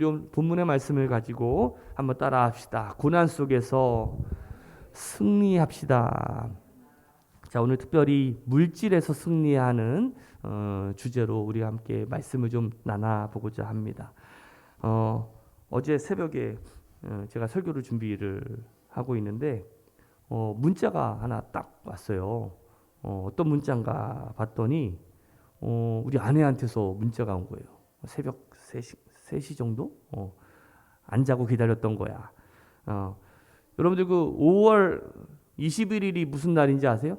우리 본문의 말씀을 가지고 한번 따라합시다. 고난 속에서 승리합시다. 자, 오늘 특별히 물질에서 승리하는 주제로 우리 함께 말씀을 좀 나눠보고자 합니다. 어제 새벽에 제가 설교를 준비를 하고 있는데 문자가 하나 딱 왔어요. 어떤 문자인가 봤더니 우리 아내한테서 문자가 온 거예요. 새벽 3시 정도? 안 자고 기다렸던 거야. 여러분들 그 5월 21일이 무슨 날인지 아세요?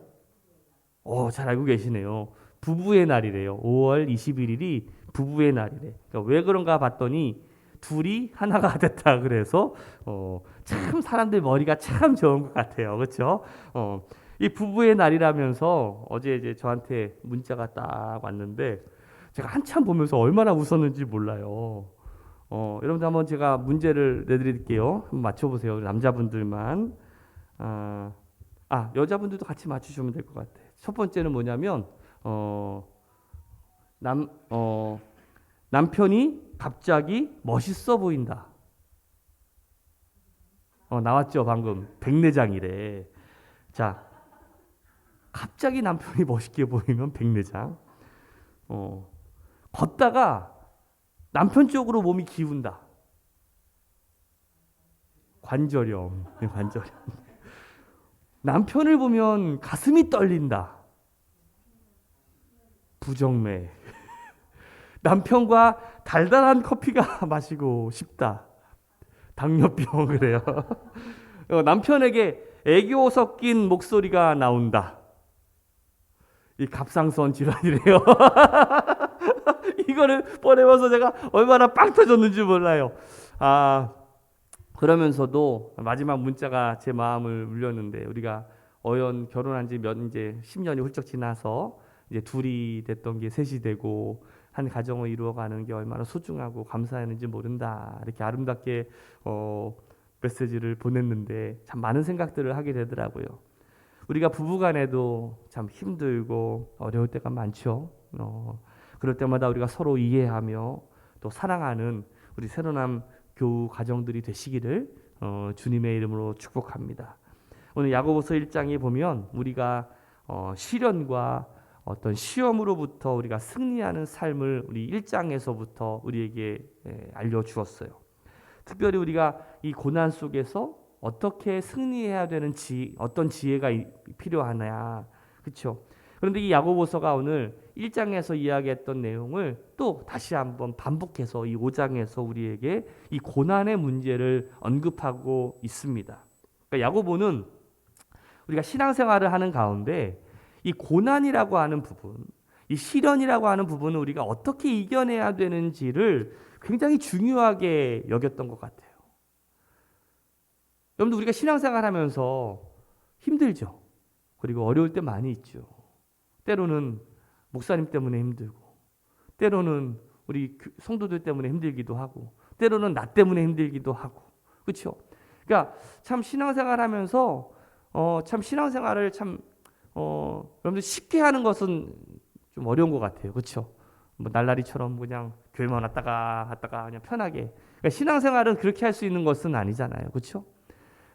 잘 알고 계시네요. 부부의 날이래요. 5월 21일이 부부의 날이래. 그러니까 왜 그런가 봤더니 둘이 하나가 됐다. 그래서 참 사람들 머리가 참 좋은 것 같아요. 그렇죠? 이 부부의 날이라면서 어제 이제 저한테 문자가 딱 왔는데 제가 한참 보면서 얼마나 웃었는지 몰라요. 여러분들 한번 제가 문제를 내드릴게요. 한번 맞춰보세요. 남자분들만. 여자분들도 같이 맞추시면 될 것 같아요. 첫 번째는 뭐냐면 남편이 갑자기 멋있어 보인다. 나왔죠 방금. 백내장이래. 자, 갑자기 남편이 멋있게 보이면 백내장. 걷다가 남편 쪽으로 몸이 기운다. 관절염. 관절염. 남편을 보면 가슴이 떨린다. 부정맥. 남편과 달달한 커피가 마시고 싶다. 당뇨병. 그래요. 남편에게 애교 섞인 목소리가 나온다. 이 갑상선 질환이래요. 이거를 보내면서 제가 얼마나 빵 터졌는지 몰라요. 그러면서도 마지막 문자가 제 마음을 울렸는데, 우리가 결혼한 지 이제 10년이 훌쩍 지나서 이제 둘이 됐던 게 셋이 되고 한 가정을 이루어가는 게 얼마나 소중하고 감사했는지 모른다. 이렇게 아름답게 메시지를 보냈는데 참 많은 생각들을 하게 되더라고요. 우리가 부부간에도 참 힘들고 어려울 때가 많죠. 그럴 때마다 우리가 서로 이해하며 또 사랑하는 우리 새로남 교우 가정들이 되시기를 주님의 이름으로 축복합니다. 오늘 야고보서 1장에 보면 우리가 시련과 어떤 시험으로부터 우리가 승리하는 삶을 우리 1장에서부터 우리에게 알려주었어요. 특별히 우리가 이 고난 속에서 어떻게 승리해야 되는지, 어떤 지혜가 필요하냐, 그렇죠? 그런데 이 야고보서가 오늘 1장에서 이야기했던 내용을 또 다시 한번 반복해서 이 5장에서 우리에게 이 고난의 문제를 언급하고 있습니다. 그러니까 야고보는 우리가 신앙생활을 하는 가운데 이 고난이라고 하는 부분, 이 시련이라고 하는 부분을 우리가 어떻게 이겨내야 되는지를 굉장히 중요하게 여겼던 것 같아요. 여러분들 우리가 신앙생활 하면서 힘들죠. 그리고 어려울 때 많이 있죠. 때로는 목사님 때문에 힘들고, 때로는 우리 성도들 때문에 힘들기도 하고, 때로는 나 때문에 힘들기도 하고, 그렇죠? 그러니까 참 신앙생활 하면서 참 신앙생활을 여러분들 쉽게 하는 것은 좀 어려운 것 같아요. 그렇죠? 뭐 날라리처럼 그냥 교회만 왔다가 그냥 편하게. 그러니까 신앙생활은 그렇게 할 수 있는 것은 아니잖아요. 그렇죠?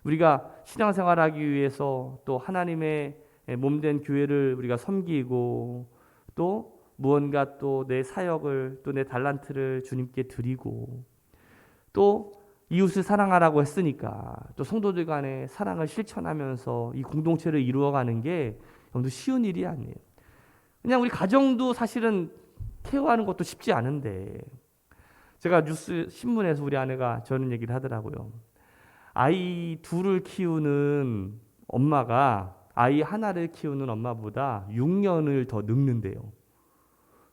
우리가 신앙생활하기 위해서 또 하나님의 몸된 교회를 우리가 섬기고, 또 무언가 또 내 사역을, 또 내 달란트를 주님께 드리고, 또 이웃을 사랑하라고 했으니까 또 성도들 간의 사랑을 실천하면서 이 공동체를 이루어가는 게 너무 쉬운 일이 아니에요. 그냥 우리 가정도 사실은 케어하는 것도 쉽지 않은데, 제가 신문에서 우리 아내가 저런 얘기를 하더라고요. 아이 둘을 키우는 엄마가 아이 하나를 키우는 엄마보다 6년을 더 늙는데요.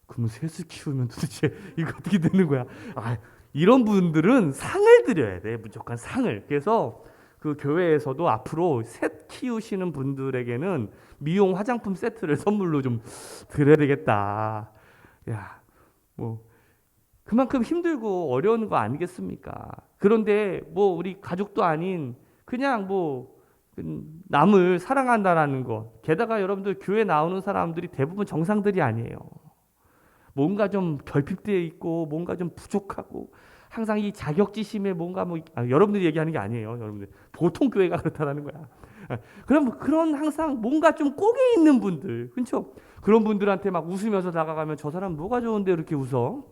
그러면 셋을 키우면 도대체 이거 어떻게 되는 거야? 이런 분들은 상을 드려야 돼. 무조건 상을. 그래서 그 교회에서도 앞으로 셋 키우시는 분들에게는 미용 화장품 세트를 선물로 좀 드려야 되겠다. 그만큼 힘들고 어려운 거 아니겠습니까? 그런데 우리 가족도 아닌 그냥 남을 사랑한다라는 것. 게다가 여러분들 교회 나오는 사람들이 대부분 정상들이 아니에요. 뭔가 좀 결핍되어 있고, 뭔가 좀 부족하고, 항상 이 자격지심에 뭔가 여러분들이 얘기하는 게 아니에요. 여러분들 보통 교회가 그렇다라는 거야. 그럼 그런 항상 뭔가 좀 꼭에 있는 분들, 그렇죠? 그런 분들한테 막 웃으면서 다가가면 저 사람 뭐가 좋은데 이렇게 웃어?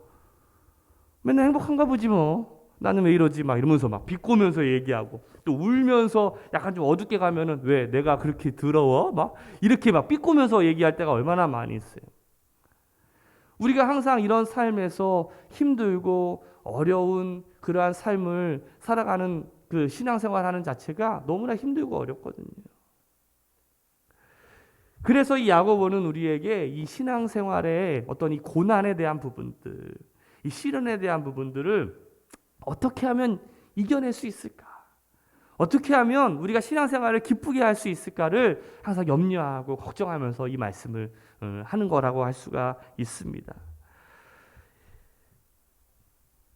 맨날 행복한가 보지 뭐. 나는 왜 이러지? 막 이러면서 막 비꼬면서 얘기하고 또 울면서 약간 좀 어둡게 가면은 왜 내가 그렇게 더러워? 막 이렇게 막 비꼬면서 얘기할 때가 얼마나 많이 있어요. 우리가 항상 이런 삶에서 힘들고 어려운 그러한 삶을 살아가는 그 신앙생활하는 자체가 너무나 힘들고 어렵거든요. 그래서 이 야고보는 우리에게 이 신앙생활의 어떤 이 고난에 대한 부분들, 이 시련에 대한 부분들을 어떻게 하면 이겨낼 수 있을까? 어떻게 하면 우리가 신앙생활을 기쁘게 할 수 있을까를 항상 염려하고 걱정하면서 이 말씀을 하는 거라고 할 수가 있습니다.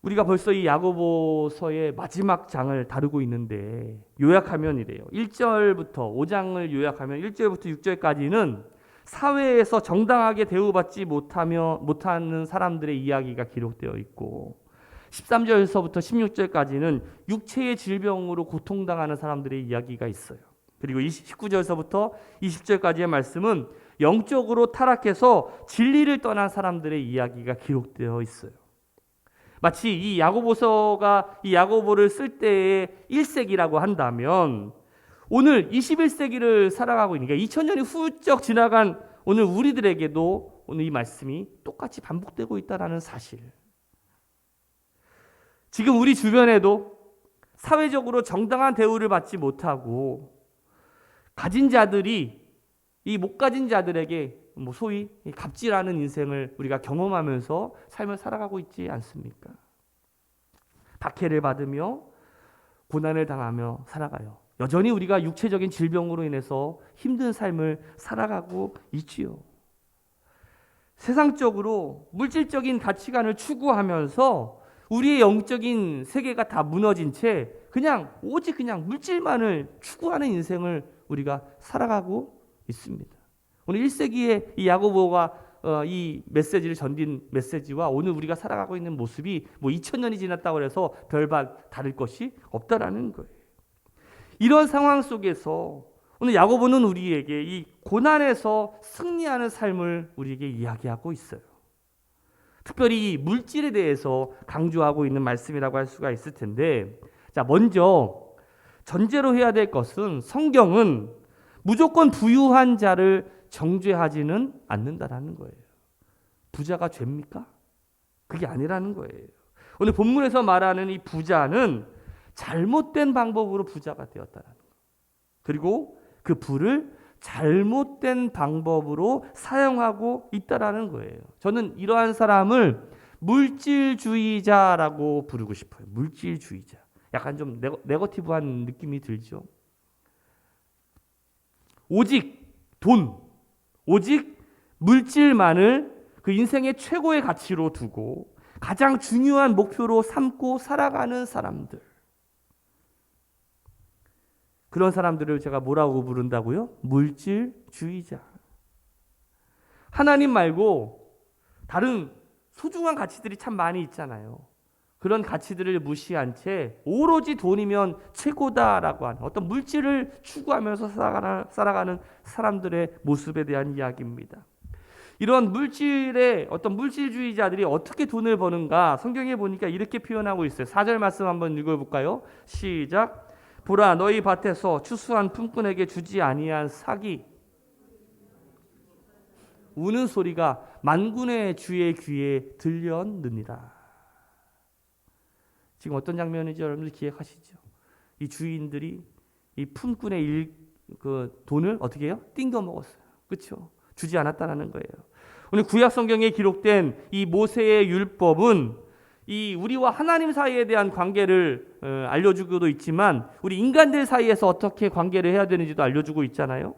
우리가 벌써 이 야고보서의 마지막 장을 다루고 있는데 요약하면 이래요. 1절부터 5장을 요약하면 1절부터 6절까지는 사회에서 정당하게 대우받지 못하는 사람들의 이야기가 기록되어 있고 13절서부터 16절까지는 육체의 질병으로 고통당하는 사람들의 이야기가 있어요. 그리고 19절서부터 20절까지의 말씀은 영적으로 타락해서 진리를 떠난 사람들의 이야기가 기록되어 있어요. 마치 이 야고보서가 이 야고보를 쓸 때의 1세기라고 한다면 오늘 21세기를 살아가고 있는 게 2000년이 훌쩍 지나간 오늘 우리들에게도 오늘 이 말씀이 똑같이 반복되고 있다는 사실. 지금 우리 주변에도 사회적으로 정당한 대우를 받지 못하고 가진 자들이 이 못 가진 자들에게 소위 갑질하는 인생을 우리가 경험하면서 삶을 살아가고 있지 않습니까? 박해를 받으며 고난을 당하며 살아가요. 여전히 우리가 육체적인 질병으로 인해서 힘든 삶을 살아가고 있지요. 세상적으로 물질적인 가치관을 추구하면서 우리의 영적인 세계가 다 무너진 채 오직 물질만을 추구하는 인생을 우리가 살아가고 있습니다. 오늘 1세기에 이 야고보가 이 메시지를 전딘 메시지와 오늘 우리가 살아가고 있는 모습이 2000년이 지났다고 해서 별반 다를 것이 없다라는 거예요. 이런 상황 속에서 오늘 야고보는 우리에게 이 고난에서 승리하는 삶을 우리에게 이야기하고 있어요. 특별히 이 물질에 대해서 강조하고 있는 말씀이라고 할 수가 있을 텐데, 자, 먼저 전제로 해야 될 것은 성경은 무조건 부유한 자를 정죄하지는 않는다라는 거예요. 부자가 죄입니까? 그게 아니라는 거예요. 오늘 본문에서 말하는 이 부자는 잘못된 방법으로 부자가 되었다라는 거예요. 그리고 그 부를 잘못된 방법으로 사용하고 있다라는 거예요. 저는 이러한 사람을 물질주의자라고 부르고 싶어요. 물질주의자. 약간 좀 네거티브한 느낌이 들죠. 오직 돈, 오직 물질만을 그 인생의 최고의 가치로 두고 가장 중요한 목표로 삼고 살아가는 사람들. 그런 사람들을 제가 뭐라고 부른다고요? 물질주의자. 하나님 말고 다른 소중한 가치들이 참 많이 있잖아요. 그런 가치들을 무시한 채 오로지 돈이면 최고다라고 하는 어떤 물질을 추구하면서 살아가는 사람들의 모습에 대한 이야기입니다. 이런 물질의 어떤 물질주의자들이 어떻게 돈을 버는가 성경에 보니까 이렇게 표현하고 있어요. 4절 말씀 한번 읽어볼까요? 시작. 보라 너희 밭에서 추수한 품꾼에게 주지 아니한 삭이 우는 소리가 만군의 주의 귀에 들렸느니라. 지금 어떤 장면인지 여러분들 기억하시죠? 이 주인들이 이 품꾼의 그 돈을 어떻게 해요? 띵겨 먹었어요. 그렇죠? 주지 않았다는 거예요. 오늘 구약 성경에 기록된 이 모세의 율법은 이 우리와 하나님 사이에 대한 관계를 알려주고도 있지만 우리 인간들 사이에서 어떻게 관계를 해야 되는지도 알려주고 있잖아요.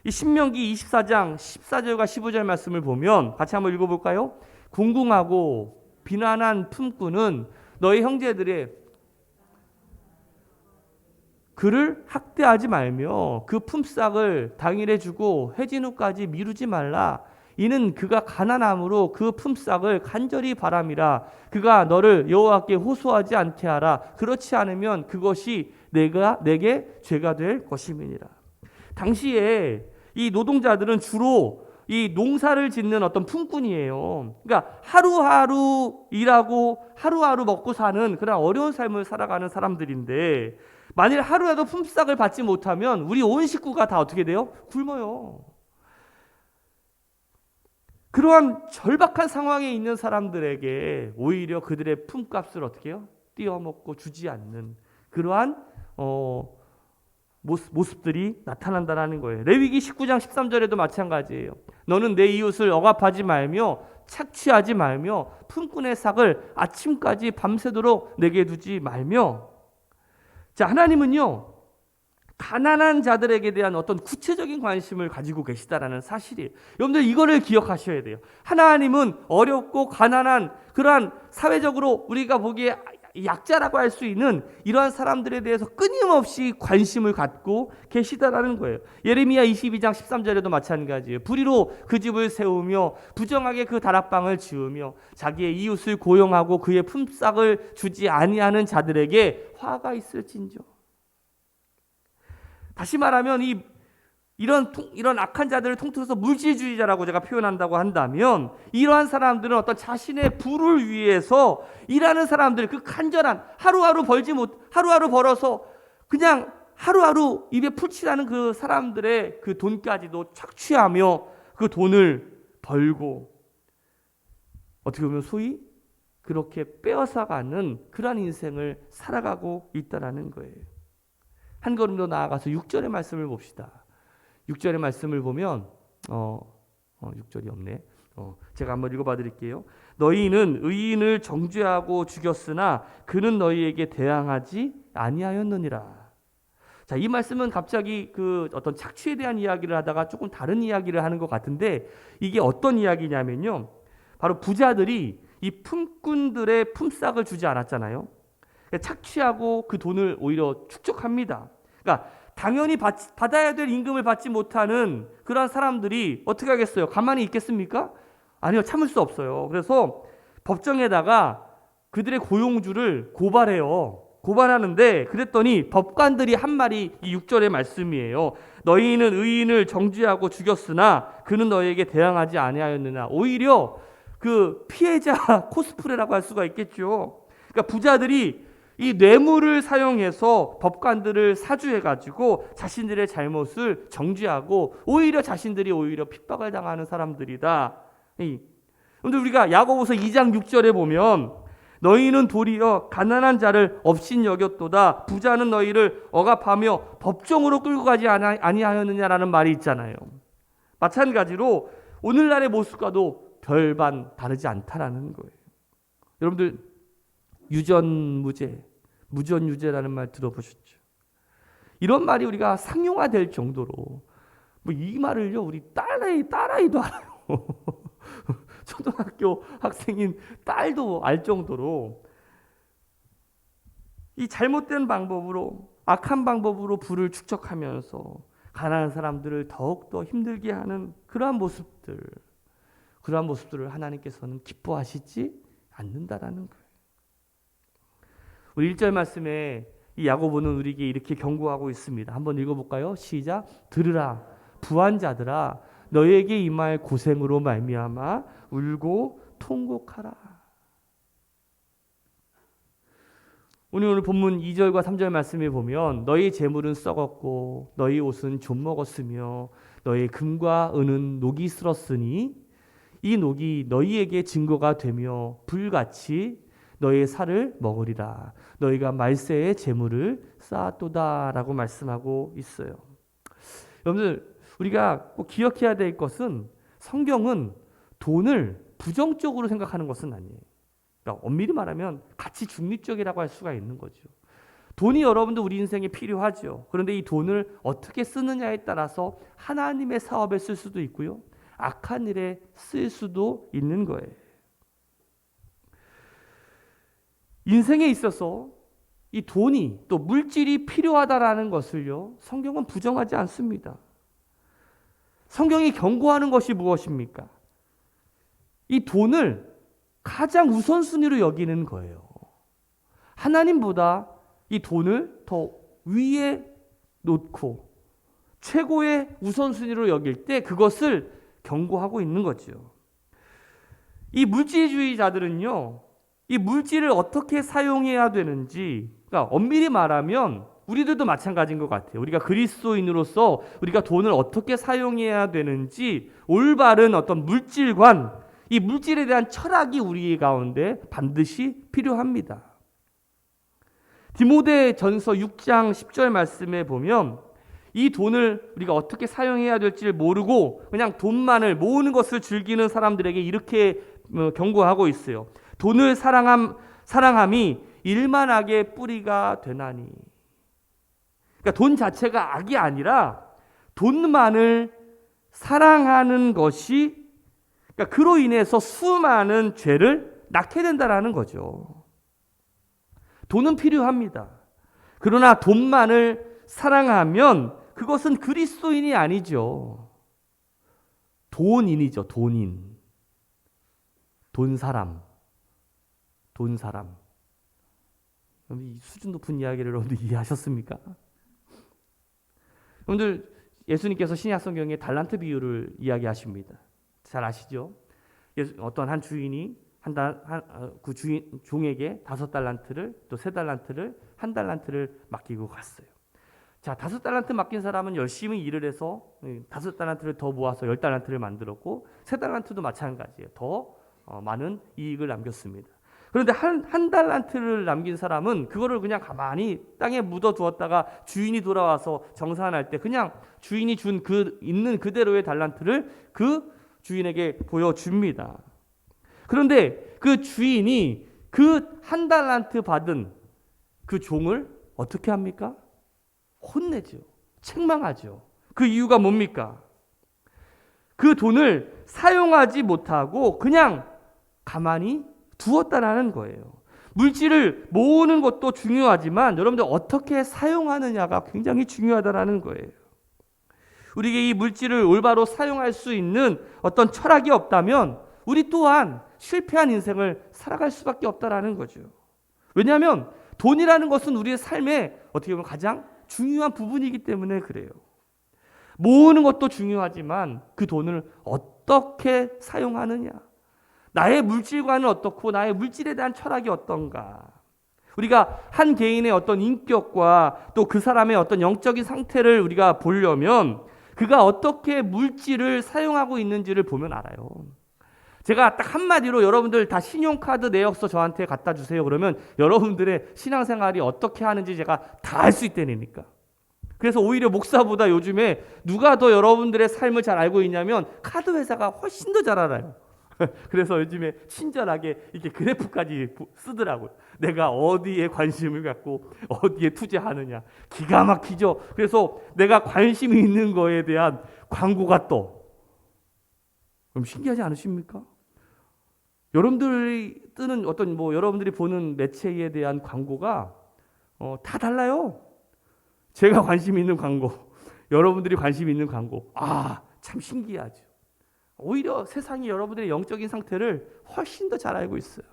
이 신명기 24장 14절과 15절 말씀을 보면 같이 한번 읽어볼까요? 궁궁하고 비난한 품꾼은 너희 형제들의 그를 학대하지 말며 그 품삯을 당일에 주고 해진 후까지 미루지 말라. 이는 그가 가난함으로 그 품삯을 간절히 바람이라. 그가 너를 여호와께 호소하지 않게 하라. 그렇지 않으면 그것이 내게 죄가 될 것임이니라. 당시에 이 노동자들은 주로 이 농사를 짓는 어떤 품꾼이에요. 그러니까 하루하루 일하고 하루하루 먹고 사는 그런 어려운 삶을 살아가는 사람들인데, 만일 하루라도 품삯을 받지 못하면 우리 온 식구가 다 어떻게 돼요? 굶어요. 그러한 절박한 상황에 있는 사람들에게 오히려 그들의 품값을 어떻게 해요? 띄어먹고 주지 않는 그러한 모습들이 나타난다는 거예요. 레위기 19장 13절에도 마찬가지예요. 너는 내 이웃을 억압하지 말며 착취하지 말며 품꾼의 삭을 아침까지 밤새도록 내게 두지 말며. 자, 하나님은요, 가난한 자들에게 대한 어떤 구체적인 관심을 가지고 계시다라는 사실이에요. 여러분들 이거를 기억하셔야 돼요. 하나님은 어렵고 가난한 그러한 사회적으로 우리가 보기에 약자라고 할 수 있는 이러한 사람들에 대해서 끊임없이 관심을 갖고 계시다라는 거예요. 예레미야 22장 13절에도 마찬가지예요. 불의로 그 집을 세우며 부정하게 그 다락방을 지으며 자기의 이웃을 고용하고 그의 품삯을 주지 아니하는 자들에게 화가 있을진저. 다시 말하면 이런 악한 자들을 통틀어서 물질주의자라고 제가 표현한다고 한다면, 이러한 사람들은 어떤 자신의 부를 위해서 일하는 사람들, 그 간절한 하루하루 벌어서 그냥 하루하루 입에 풀칠하는 그 사람들의 그 돈까지도 착취하며 그 돈을 벌고 어떻게 보면 소위 그렇게 빼앗아가는 그러한 인생을 살아가고 있다라는 거예요. 한 걸음 더 나아가서 6절의 말씀을 봅시다. 6절의 말씀을 보면 6절이 없네. 제가 한번 읽어봐 드릴게요. 너희는 의인을 정죄하고 죽였으나 그는 너희에게 대항하지 아니하였느니라. 자, 이 말씀은 갑자기 그 어떤 착취에 대한 이야기를 하다가 조금 다른 이야기를 하는 것 같은데, 이게 어떤 이야기냐면요, 바로 부자들이 이 품꾼들의 품삯을 주지 않았잖아요. 착취하고 그 돈을 오히려 축적합니다. 그러니까 당연히 받아야 될 임금을 받지 못하는 그런 사람들이 어떻게 하겠어요? 가만히 있겠습니까? 아니요, 참을 수 없어요. 그래서 법정에다가 그들의 고용주를 고발해요. 고발하는데, 그랬더니 법관들이 한 말이 이 6절의 말씀이에요. 너희는 의인을 정죄하고 죽였으나 그는 너희에게 대항하지 아니하였느냐. 오히려 그 피해자 코스프레라고 할 수가 있겠죠. 그러니까 부자들이 이 뇌물을 사용해서 법관들을 사주해가지고 자신들의 잘못을 정죄하고 오히려 자신들이 오히려 핍박을 당하는 사람들이다. 그런데 우리가 야고보서 2장 6절에 보면 너희는 도리어 가난한 자를 업신여겼도다. 부자는 너희를 억압하며 법정으로 끌고 가지 아니하였느냐라는 말이 있잖아요. 마찬가지로 오늘날의 모습과도 별반 다르지 않다라는 거예요. 여러분들 유전무죄, 무전유죄라는 말 들어보셨죠? 이런 말이 우리가 상용화될 정도로, 뭐 이 말을요 우리 딸아이도 알아요. 초등학교 학생인 딸도 알 정도로 이 잘못된 방법으로, 악한 방법으로 부를 축적하면서 가난한 사람들을 더욱더 힘들게 하는 그러한 모습들을 하나님께서는 기뻐하시지 않는다라는 거예요. 우리 1절 말씀에 이 야고보는 우리에게 이렇게 경고하고 있습니다. 한번 읽어볼까요? 시작. 들으라 부한 자들아, 너에게 임할 고생으로 말미암아 울고 통곡하라. 오늘 본문 2절과 3절 말씀에 보면 너희 재물은 썩었고 너희 옷은 좀 먹었으며 너희 금과 은은 녹이 슬었으니 이 녹이 너희에게 증거가 되며 불같이 너희의 살을 먹으리라. 너희가 말세의 재물을 쌓았도다라고 말씀하고 있어요. 여러분들 우리가 꼭 기억해야 될 것은, 성경은 돈을 부정적으로 생각하는 것은 아니에요. 그러니까 엄밀히 말하면 가치 중립적이라고 할 수가 있는 거죠. 돈이 여러분도 우리 인생에 필요하죠. 그런데 이 돈을 어떻게 쓰느냐에 따라서 하나님의 사업에 쓸 수도 있고요, 악한 일에 쓸 수도 있는 거예요. 인생에 있어서 이 돈이 또 물질이 필요하다라는 것을요, 성경은 부정하지 않습니다. 성경이 경고하는 것이 무엇입니까? 이 돈을 가장 우선순위로 여기는 거예요. 하나님보다 이 돈을 더 위에 놓고 최고의 우선순위로 여길 때 그것을 경고하고 있는 거죠. 이 물질주의자들은요, 이 물질을 어떻게 사용해야 되는지, 그러니까 엄밀히 말하면 우리들도 마찬가지인 것 같아요. 우리가 그리스도인으로서 우리가 돈을 어떻게 사용해야 되는지 올바른 어떤 물질관, 이 물질에 대한 철학이 우리 가운데 반드시 필요합니다. 디모데전서 6장 10절 말씀에 보면 이 돈을 우리가 어떻게 사용해야 될지를 모르고 그냥 돈만을 모으는 것을 즐기는 사람들에게 이렇게 경고하고 있어요. 돈을 사랑함이 일만하게 뿌리가 되나니. 그러니까 돈 자체가 악이 아니라 돈만을 사랑하는 것이, 그러니까 그로 인해서 수많은 죄를 낳게 된다라는 거죠. 돈은 필요합니다. 그러나 돈만을 사랑하면 그것은 그리스도인이 아니죠. 돈인이죠. 돈인. 돈사람. 이 수준 높은 이야기를 여러분들 이해하셨습니까? 여러분들 예수님께서 신약 성경에 달란트 비유를 이야기하십니다. 잘 아시죠? 어떤 한 주인이 그 종에게 5달란트를 또 3달란트를 1달란트를 맡기고 갔어요. 자, 5달란트 맡긴 사람은 열심히 일을 해서 5달란트를 더 모아서 10달란트를 만들었고 3달란트도 마찬가지예요. 더 많은 이익을 남겼습니다. 그런데 한 달란트를 남긴 사람은 그거를 그냥 가만히 땅에 묻어두었다가 주인이 돌아와서 정산할 때 그냥 주인이 준 있는 그대로의 달란트를 그 주인에게 보여줍니다. 그런데 그 주인이 그 1달란트 받은 그 종을 어떻게 합니까? 혼내죠. 책망하죠. 그 이유가 뭡니까? 그 돈을 사용하지 못하고 그냥 가만히 두었다라는 거예요. 물질을 모으는 것도 중요하지만 여러분들 어떻게 사용하느냐가 굉장히 중요하다라는 거예요. 우리에게 이 물질을 올바로 사용할 수 있는 어떤 철학이 없다면 우리 또한 실패한 인생을 살아갈 수밖에 없다라는 거죠. 왜냐하면 돈이라는 것은 우리의 삶에 어떻게 보면 가장 중요한 부분이기 때문에 그래요. 모으는 것도 중요하지만 그 돈을 어떻게 사용하느냐, 나의 물질관은 어떻고 나의 물질에 대한 철학이 어떤가, 우리가 한 개인의 어떤 인격과 또 그 사람의 어떤 영적인 상태를 우리가 보려면 그가 어떻게 물질을 사용하고 있는지를 보면 알아요. 제가 딱 한마디로 여러분들 다 신용카드 내역서 저한테 갖다 주세요 그러면 여러분들의 신앙생활이 어떻게 하는지 제가 다 알 수 있다니까. 그래서 오히려 목사보다 요즘에 누가 더 여러분들의 삶을 잘 알고 있냐면 카드 회사가 훨씬 더 잘 알아요. 그래서 요즘에 친절하게 이렇게 그래프까지 쓰더라고요. 내가 어디에 관심을 갖고 어디에 투자하느냐. 기가 막히죠. 그래서 내가 관심이 있는 거에 대한 광고가 또 그럼 신기하지 않으십니까? 여러분들이 뜨는 어떤 여러분들이 보는 매체에 대한 광고가 다 달라요. 제가 관심 있는 광고, 여러분들이 관심 있는 광고, 참 신기하죠. 오히려 세상이 여러분들의 영적인 상태를 훨씬 더 잘 알고 있어요.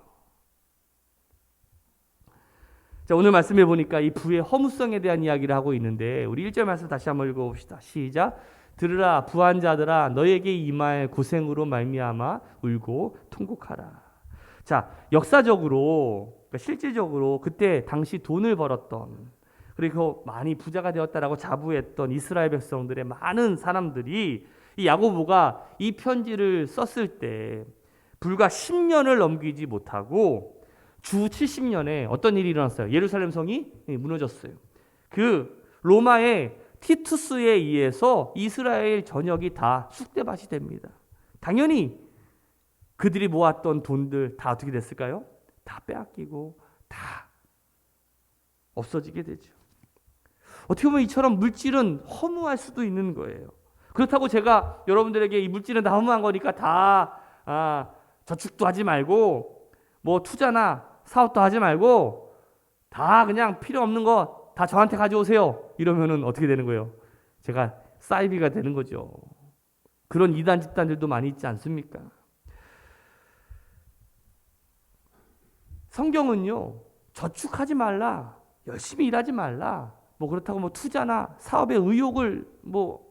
자, 오늘 말씀해 보니까 이 부의 허무성에 대한 이야기를 하고 있는데 우리 1절 말씀 다시 한번 읽어봅시다. 시작. 들으라 부한 자들아 너에게 임할 고생으로 말미암아 울고 통곡하라. 자, 역사적으로 그러니까 실질적으로 그때 당시 돈을 벌었던 그리고 많이 부자가 되었다라고 자부했던 이스라엘 백성들의 많은 사람들이 이 야고보가 이 편지를 썼을 때 불과 10년을 넘기지 못하고 주 70년에 어떤 일이 일어났어요? 예루살렘 성이 무너졌어요. 그 로마의 티투스에 의해서 이스라엘 전역이 다 쑥대밭이 됩니다. 당연히 그들이 모았던 돈들 다 어떻게 됐을까요? 다 빼앗기고 다 없어지게 되죠. 어떻게 보면 이처럼 물질은 허무할 수도 있는 거예요. 그렇다고 제가 여러분들에게 이 물질은 다 허무한 거니까 다 저축도 하지 말고 투자나 사업도 하지 말고 다 그냥 필요 없는 거 다 저한테 가져오세요. 이러면은 어떻게 되는 거예요? 제가 사이비가 되는 거죠. 그런 이단 집단들도 많이 있지 않습니까? 성경은요, 저축하지 말라, 열심히 일하지 말라, 뭐 그렇다고 뭐 투자나 사업의 의욕을 뭐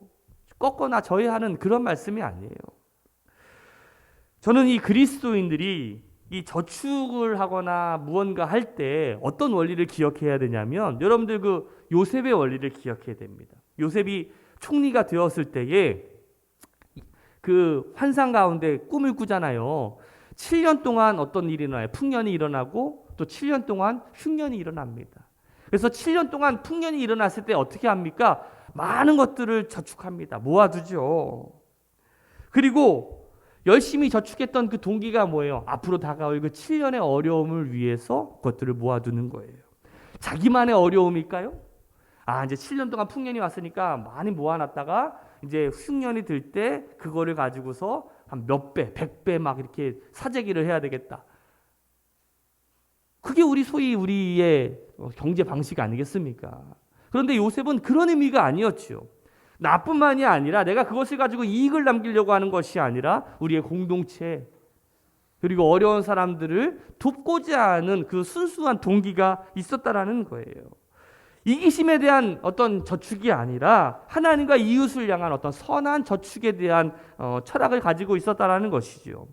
꺾거나 저해하는 그런 말씀이 아니에요. 저는 이 그리스도인들이 이 저축을 하거나 무언가 할 때 어떤 원리를 기억해야 되냐면, 여러분들 그 요셉의 원리를 기억해야 됩니다. 요셉이 총리가 되었을 때에 그 환상 가운데 꿈을 꾸잖아요. 7년 동안 어떤 일이 일어나요? 풍년이 일어나고 또 7년 동안 흉년이 일어납니다. 그래서 7년 동안 풍년이 일어났을 때 어떻게 합니까? 많은 것들을 저축합니다. 모아두죠. 그리고 열심히 저축했던 그 동기가 뭐예요? 앞으로 다가올 그 7년의 어려움을 위해서 그것들을 모아두는 거예요. 자기만의 어려움일까요? 이제 7년 동안 풍년이 왔으니까 많이 모아놨다가 이제 흉년이 들 때 그거를 가지고서 한 몇 배, 100배 막 이렇게 사재기를 해야 되겠다. 그게 소위 우리의 경제 방식 아니겠습니까? 그런데 요셉은 그런 의미가 아니었죠. 나뿐만이 아니라 내가 그것을 가지고 이익을 남기려고 하는 것이 아니라 우리의 공동체, 그리고 어려운 사람들을 돕고자 하는 그 순수한 동기가 있었다라는 거예요. 이기심에 대한 어떤 저축이 아니라 하나님과 이웃을 향한 어떤 선한 저축에 대한 철학을 가지고 있었다라는 것이죠.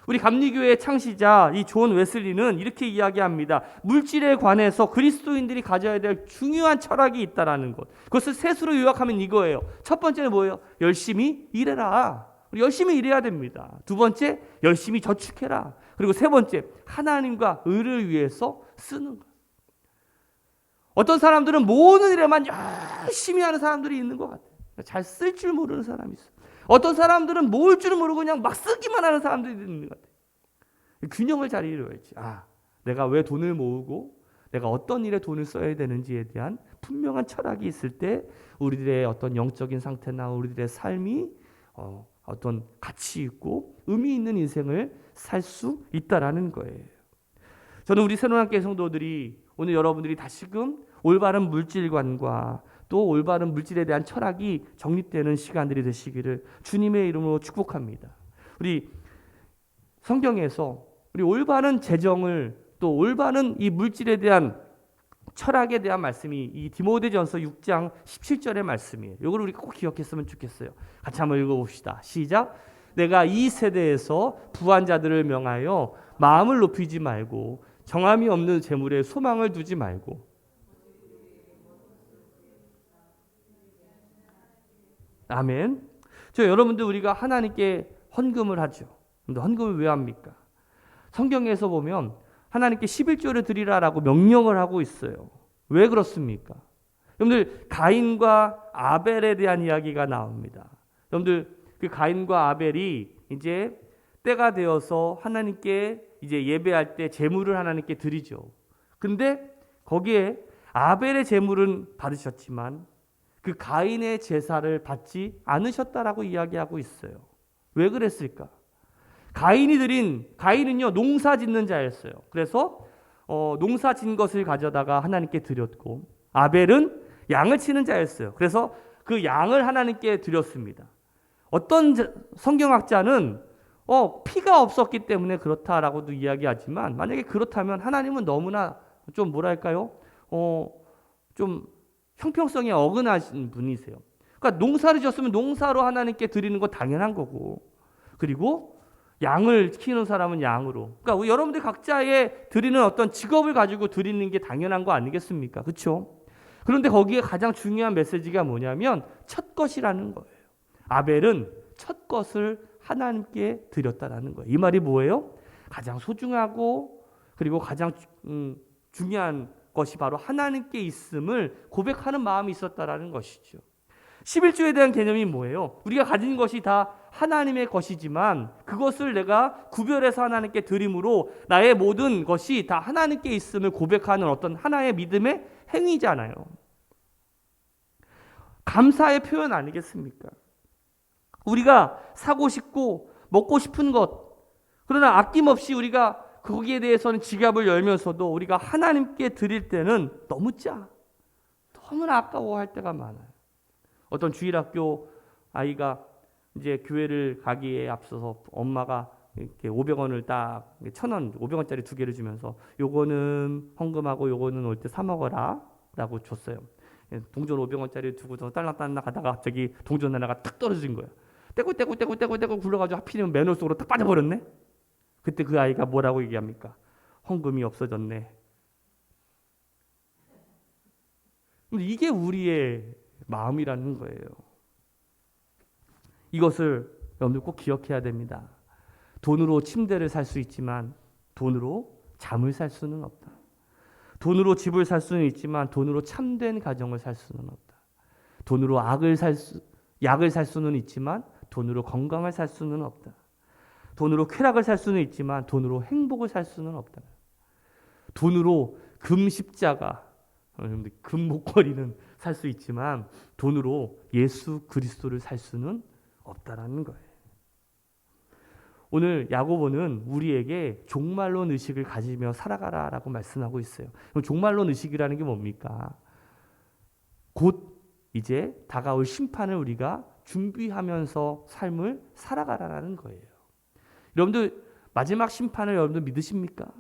우리 감리교회의 창시자 이 존 웨슬리는 이렇게 이야기합니다. 물질에 관해서 그리스도인들이 가져야 될 중요한 철학이 있다라는 것. 그것을 셋으로 요약하면 이거예요. 첫 번째는 뭐예요? 열심히 일해라. 우리 열심히 일해야 됩니다. 두 번째, 열심히 저축해라. 그리고 세 번째, 하나님과 의를 위해서 쓰는 것. 어떤 사람들은 모든 일에만 열심히 하는 사람들이 있는 것 같아요. 잘 쓸 줄 모르는 사람이 있어요. 어떤 사람들은 모을 줄 모르고 그냥 막 쓰기만 하는 사람들이 있는 것 같아요. 균형을 잘 이루어야지. 내가 왜 돈을 모으고 내가 어떤 일에 돈을 써야 되는지에 대한 분명한 철학이 있을 때 우리들의 어떤 영적인 상태나 우리들의 삶이 어떤 가치 있고 의미 있는 인생을 살 수 있다라는 거예요. 저는 우리 새로운학교 성도들이 오늘 여러분들이 다시금 올바른 물질관과 또 올바른 물질에 대한 철학이 정립되는 시간들이 되시기를 주님의 이름으로 축복합니다. 우리 성경에서 우리 올바른 재정을 또 올바른 이 물질에 대한 철학에 대한 말씀이 이 디모데전서 6장 17절의 말씀이에요. 이걸 우리가 꼭 기억했으면 좋겠어요. 같이 한번 읽어봅시다. 시작. 내가 이 세대에서 부한 자들을 명하여 마음을 높이지 말고 정함이 없는 재물에 소망을 두지 말고. 아멘. 여러분들 우리가 하나님께 헌금을 하죠. 근데 헌금을 왜 합니까? 성경에서 보면 하나님께 11조를 드리라라고 명령을 하고 있어요. 왜 그렇습니까? 여러분들 가인과 아벨에 대한 이야기가 나옵니다. 여러분들 그 가인과 아벨이 이제 때가 되어서 하나님께 이제 예배할 때 제물을 하나님께 드리죠. 근데 거기에 아벨의 제물은 받으셨지만 그 가인의 제사를 받지 않으셨다라고 이야기하고 있어요. 왜 그랬을까? 가인은요 농사 짓는 자였어요. 그래서 농사 진 것을 가져다가 하나님께 드렸고, 아벨은 양을 치는 자였어요. 그래서 그 양을 하나님께 드렸습니다. 어떤 성경학자는 피가 없었기 때문에 그렇다라고도 이야기하지만, 만약에 그렇다면 하나님은 너무나 좀 뭐랄까요? 좀 형평성에 어긋나신 분이세요. 그러니까 농사를 지었으면 농사로 하나님께 드리는 거 당연한 거고, 그리고 양을 키우는 사람은 양으로. 그러니까 여러분들 각자의 드리는 어떤 직업을 가지고 드리는 게 당연한 거 아니겠습니까? 그렇죠? 그런데 거기에 가장 중요한 메시지가 뭐냐면 첫 것이라는 거예요. 아벨은 첫 것을 하나님께 드렸다라는 거예요. 이 말이 뭐예요? 가장 소중하고 그리고 가장 중요한 것이 바로 하나님께 있음을 고백하는 마음이 있었다라는 것이죠. 11조에 대한 개념이 뭐예요? 우리가 가진 것이 다 하나님의 것이지만 그것을 내가 구별해서 하나님께 드림으로 나의 모든 것이 다 하나님께 있음을 고백하는 어떤 하나의 믿음의 행위잖아요. 감사의 표현 아니겠습니까? 우리가 사고 싶고 먹고 싶은 것, 그러나 아낌없이 우리가 거기에 대해서는 지갑을 열면서도 우리가 하나님께 드릴 때는 너무 너무나 아까워할 때가 많아요. 어떤 주일학교 아이가 이제 교회를 가기에 앞서서 엄마가 이렇게 500원을 딱 1,000원, 500원짜리 두 개를 주면서 요거는 헌금하고 요거는 올 때 사 먹어라 라고 줬어요. 동전 500원짜리 두고서 딸랑딸랑 하다가 갑자기 동전 하나가 탁 떨어진 거야. 떼고 굴러가지고 하필이면 맨홀 속으로 딱 빠져버렸네. 그때 그 아이가 뭐라고 얘기합니까? 헌금이 없어졌네. 근데 이게 우리의 마음이라는 거예요. 이것을 여러분들 꼭 기억해야 됩니다. 돈으로 침대를 살 수 있지만 돈으로 잠을 살 수는 없다. 돈으로 집을 살 수는 있지만 돈으로 참된 가정을 살 수는 없다. 돈으로 약을 살 수는 있지만 돈으로 건강을 살 수는 없다. 돈으로 쾌락을 살 수는 있지만 돈으로 행복을 살 수는 없다. 돈으로 금 십자가, 금 목걸이는 살 수 있지만 돈으로 예수 그리스도를 살 수는 없다라는 거예요. 오늘 야고보는 우리에게 종말론 의식을 가지며 살아가라라고 말씀하고 있어요. 그럼 종말론 의식이라는 게 뭡니까? 곧 이제 다가올 심판을 우리가 준비하면서 삶을 살아가라라는 거예요. 여러분들 마지막 심판을 여러분들 믿으십니까?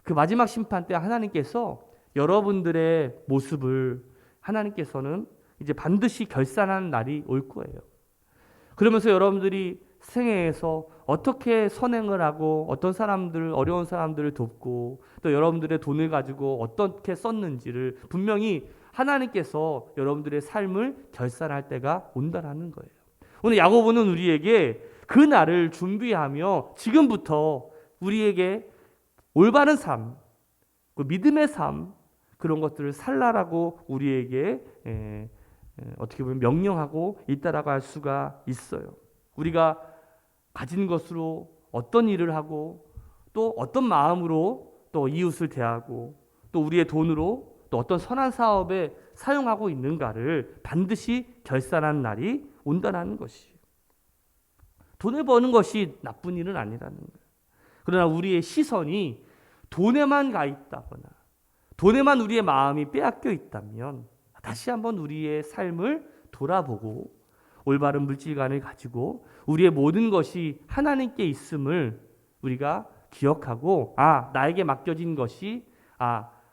그 마지막 심판 때 하나님께서 여러분들의 모습을 하나님께서는 이제 반드시 결산하는 날이 올 거예요. 그러면서 여러분들이 생애에서 어떻게 선행을 하고 어떤 사람들, 어려운 사람들을 돕고 또 여러분들의 돈을 가지고 어떻게 썼는지를 분명히 하나님께서 여러분들의 삶을 결산할 때가 온다라는 거예요. 오늘 야고보는 우리에게 그 날을 준비하며 지금부터 우리에게 올바른 삶, 그 믿음의 삶, 그런 것들을 살라라고 우리에게 어떻게 보면 명령하고 있다라고 할 수가 있어요. 우리가 가진 것으로 어떤 일을 하고 또 어떤 마음으로 또 이웃을 대하고 또 우리의 돈으로 또 어떤 선한 사업에 사용하고 있는가를 반드시 결산하는 날이 온다는 것이. 돈을 버는 것이 나쁜 일은 아니라는 거예요. 그러나 우리의 시선이 돈에만 가 있다거나 돈에만 우리의 마음이 빼앗겨 있다면 다시 한번 우리의 삶을 돌아보고 올바른 물질관을 가지고 우리의 모든 것이 하나님께 있음을 우리가 기억하고 나에게 맡겨진 것이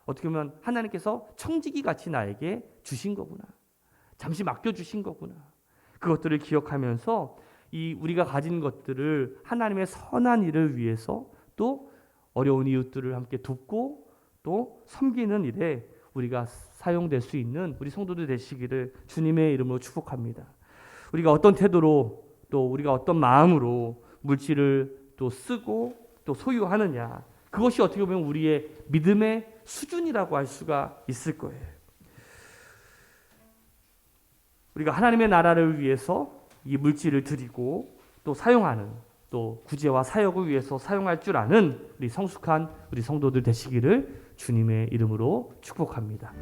어떻게 보면 하나님께서 청지기 같이 나에게 주신 거구나. 잠시 맡겨주신 거구나. 그것들을 기억하면서 이 우리가 가진 것들을 하나님의 선한 일을 위해서 또 어려운 이웃들을 함께 돕고 또 섬기는 일에 우리가 사용될 수 있는 우리 성도들 되시기를 주님의 이름으로 축복합니다. 우리가 어떤 태도로 또 우리가 어떤 마음으로 물질을 또 쓰고 또 소유하느냐, 그것이 어떻게 보면 우리의 믿음의 수준이라고 할 수가 있을 거예요. 우리가 하나님의 나라를 위해서 이 물질을 드리고 또 사용하는 또 구제와 사역을 위해서 사용할 줄 아는 우리 성숙한 우리 성도들 되시기를 주님의 이름으로 축복합니다.